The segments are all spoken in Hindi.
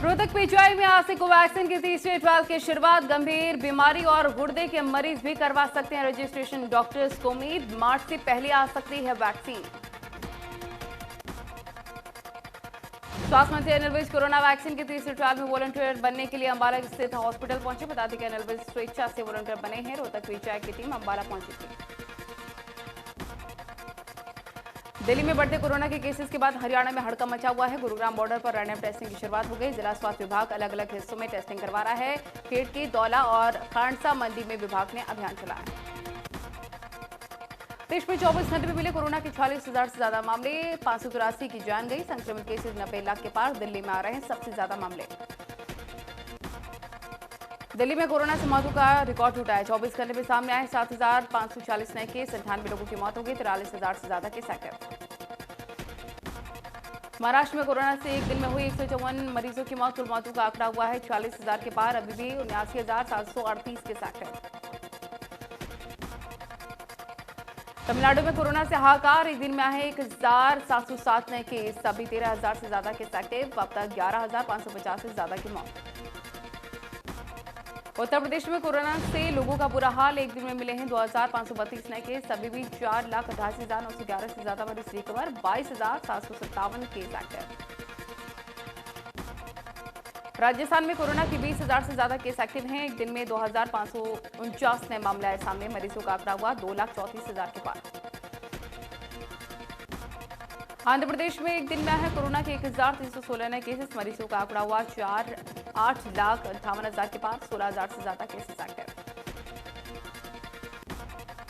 रोहतक पीजीआई में आज से कोवैक्सीन की तीसरे ट्रायल की शुरुआत। गंभीर बीमारी और गुर्दे के मरीज भी करवा सकते हैं रजिस्ट्रेशन। डॉक्टर्स को उम्मीद मार्च से पहले आ सकती है वैक्सीन। स्वास्थ्य मंत्री अनिल विज कोरोना वैक्सीन के तीसरे ट्रायल में वॉलंटियर बनने के लिए अंबाला स्थित हॉस्पिटल पहुंचे। बता दें कि अनिल विज स्वेच्छा से वॉलंटियर बने हैं। रोहतक पीजीआई की टीम अंबाला पहुंची थी। दिल्ली में बढ़ते कोरोना के केसेस के बाद हरियाणा में हड़कंप मचा हुआ है। गुरुग्राम बॉर्डर पर रैंडम टेस्टिंग की शुरुआत हो गई। जिला स्वास्थ्य विभाग अलग अलग हिस्सों में टेस्टिंग करवा रहा है। खेड़की, दौला और खांडसा मंडी में विभाग ने अभियान चलाया है। देश में 24 घंटे में मिले कोरोना के 46,000 से ज्यादा मामले। 583 की जान गई। संक्रमित केसेस 90 लाख के पार। दिल्ली में आ रहे हैं सबसे ज्यादा मामले। दिल्ली में कोरोना से मौतों का रिकॉर्ड टूटा है। 24 घंटे में सामने आए 7,540 नए केस। 98 लोगों की मौत हो गई। 43,000 से ज्यादा केस एक्टिव। महाराष्ट्र में कोरोना से एक दिन में हुई 154 मरीजों की मौत। कुल मौतों का आंकड़ा हुआ है 46,000 के पार। अभी भी 79,738 केस एक्टिव। तमिलनाडु में कोरोना से हाहाकार। एक दिन में आए 1,707 नए केस। अभी 13,000 से ज्यादा केस एक्टिव। अब तक 11,550 से ज्यादा की मौत। उत्तर प्रदेश में कोरोना से लोगों का बुरा हाल। एक दिन में मिले हैं 2,532 नए केस। अभी भी 4,88,911 से ज्यादा मरीज रिकवर। 22,757 case active. राजस्थान में कोरोना के 20,000 से ज्यादा केस एक्टिव हैं। एक दिन में 2,549 नए मामले आए सामने। मरीजों का आंकड़ा हुआ 2,34,000 के पार। आंध्र प्रदेश में एक दिन में है कोरोना के 1,316 नए केसेस। मरीजों का आंकड़ा हुआ 8,58,000 के पार। 16,000 से ज्यादा केसेस एक्टिव।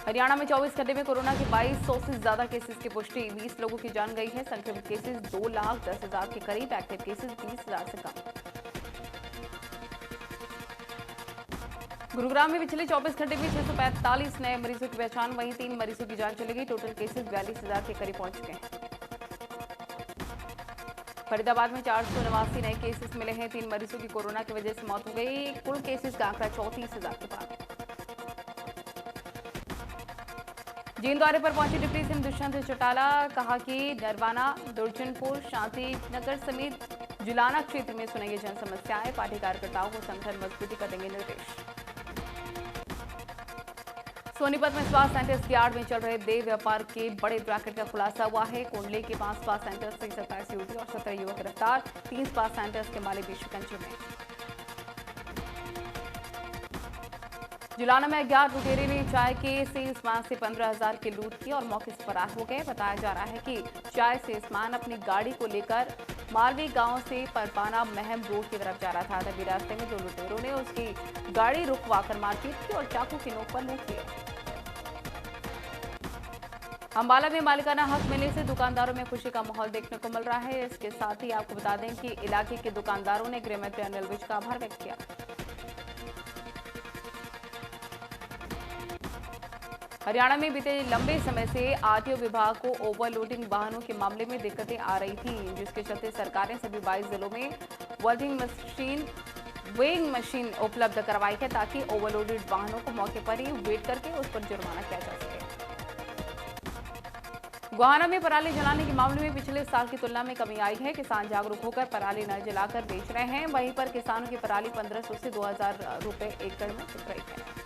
हरियाणा में 24 घंटे में कोरोना के 2,200 से ज्यादा केसेस की पुष्टि। 20 लोगों की जान गई है। संक्रमित केसेस 2,10,000 के करीब। एक्टिव केसेस 20,000 से कम। गुरुग्राम में पिछले 24 घंटे में 645 नए मरीजों की पहचान। वहीं 3 मरीजों की जान चली गई। टोटल केसेस 42,000 के करीब पहुंच चुके हैं। फरीदाबाद में 489 नए केसेस मिले हैं। 3 मरीजों की कोरोना की वजह से मौत हो गई। कुल केसेस का आंकड़ा 34,000 के पार। जींद दौरे पर पहुंचे डिप्टी सीएम दुष्यंत चौटाला। कहा कि नरवाना, दुर्जनपुर, शांति नगर समेत जुलाना क्षेत्र में सुनेंगे जन समस्याएं। पार्टी कार्यकर्ताओं को संगठन मजबूती का देंगे निर्देश। सोनीपत में स्पा सेंटर्स की आड़ में चल रहे देह व्यापार के बड़े ब्रैकेट का खुलासा हुआ है। कोंडले के 5 स्पा सेंटर्स से 27 युवती और 17 युवक गिरफ्तार। 3 स्पा सेंटर्स के मालिक भी शिकंजे में। जुलाना में अज्ञात लुटेरे ने चाय के सेल्समैन से 15,000 की लूट की और मौके से फरार हो गए। बताया जा रहा है कि चाय सेल्समैन अपनी गाड़ी को लेकर मालवी गांव से परपाना महम रोड की तरफ जा रहा था। तभी रास्ते में 2 लुटेरों ने उसकी गाड़ी रुकवाकर मारपीट की और चाकू की नोक पर लूट लिया। अंबाला में मालिकाना हक मिलने से दुकानदारों में खुशी का माहौल देखने को मिल रहा है। इसके साथ ही आपको बता दें कि इलाके के दुकानदारों ने गृह मंत्री अनिल विज का आभार व्यक्त किया। हरियाणा में बीते लंबे समय से आरटीओ विभाग को ओवरलोडिंग वाहनों के मामले में दिक्कतें आ रही थी, जिसके चलते सरकार ने सभी 22 जिलों में वेइंग मशीन उपलब्ध करवाई है ताकि ओवरलोडेड वाहनों को मौके पर ही वेट करके उस पर जुर्माना किया जा सके। गोहाना में पराली जलाने के मामले में पिछले साल की तुलना में कमी आई है। किसान जागरूक होकर पराली न जलाकर बेच रहे हैं। वहीं पर किसानों की पराली 1,500 से 2,000 रुपए एकड़ में बिक रही है।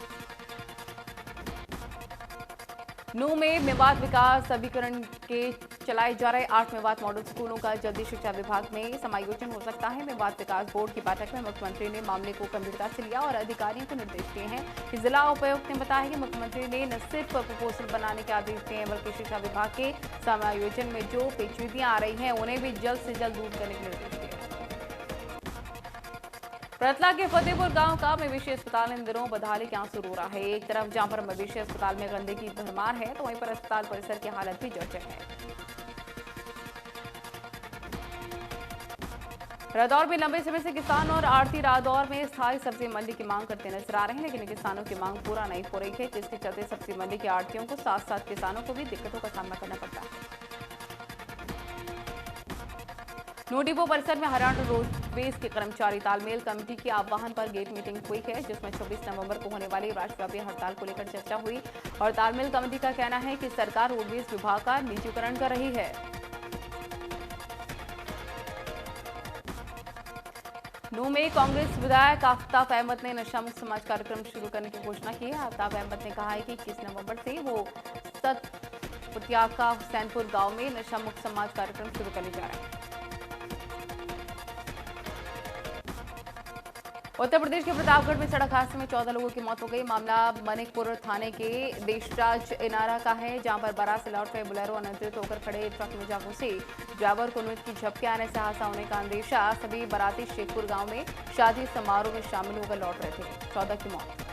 नूंह में मेवात विकास अभिकरण के चलाए जा रहे 8 मेवात मॉडल स्कूलों का जल्दी शिक्षा विभाग में समायोजन हो सकता है। मेवात विकास बोर्ड की बैठक में मुख्यमंत्री ने मामले को गंभीरता से लिया और अधिकारियों को निर्देश दिए हैं। जिला उपायुक्त ने बताया कि मुख्यमंत्री ने न सिर्फ प्रपोजल बनाने के आदेश दिए हैं, बल्कि शिक्षा विभाग के समायोजन में जो पेचीदगियां आ रही हैं उन्हें भी जल्द से जल्द दूर करने के निर्देश दिए। रतला के फतेहपुर गांव का मवेशी अस्पताल इन दिनों बदहाली के आंसू रो रहा है। एक तरफ जहां पर मवेशी अस्पताल में गंदगी की भरमार है, तो वहीं पर अस्पताल परिसर की हालत भी जर्जर है। रादौर में लंबे समय से किसान और आड़ती रादौर में स्थायी सब्जी मंडी की मांग करते नजर आ रहे हैं, लेकिन किसानों की मांग पूरा नहीं हो रही है, जिसके चलते सब्जी मंडी के आड़तियों को साथ साथ किसानों को भी दिक्कतों का सामना करना पड़ता है। नो डिपो परिसर में हरियाणा रोडवेज के कर्मचारी तालमेल कमेटी की आह्वान पर गेट मीटिंग हुई है, जिसमें 26 नवंबर को होने वाली राष्ट्रव्यापी हड़ताल को लेकर चर्चा हुई और तालमेल कमेटी का कहना है कि सरकार रोडवेज विभाग का निजीकरण कर रही है। नूंह में कांग्रेस विधायक आफ्ताब अहमद ने नशा मुक्त समाज कार्यक्रम शुरू करने की घोषणा की है। आफ्ताब अहमद ने कहा है कि 21 नवंबर से वो सतपुतिया का हुसैनपुर गांव में नशा मुक्त समाज कार्यक्रम शुरू करने जा रहे हैं। उत्तर प्रदेश के प्रतापगढ़ में सड़क हादसे में 14 लोगों की मौत हो गई। मामला मनिकपुर थाने के देशराज इनारा का है, जहां पर बारात से लौट रहे बुलेरो अनियंत्रित होकर खड़े ट्रक में जा घुसी। ड्राइवर को मृत की झपकी आने से हादसा होने का अंदेशा। सभी बाराती शेखपुर गांव में शादी समारोह में शामिल होकर लौट रहे थे। 14 की मौत।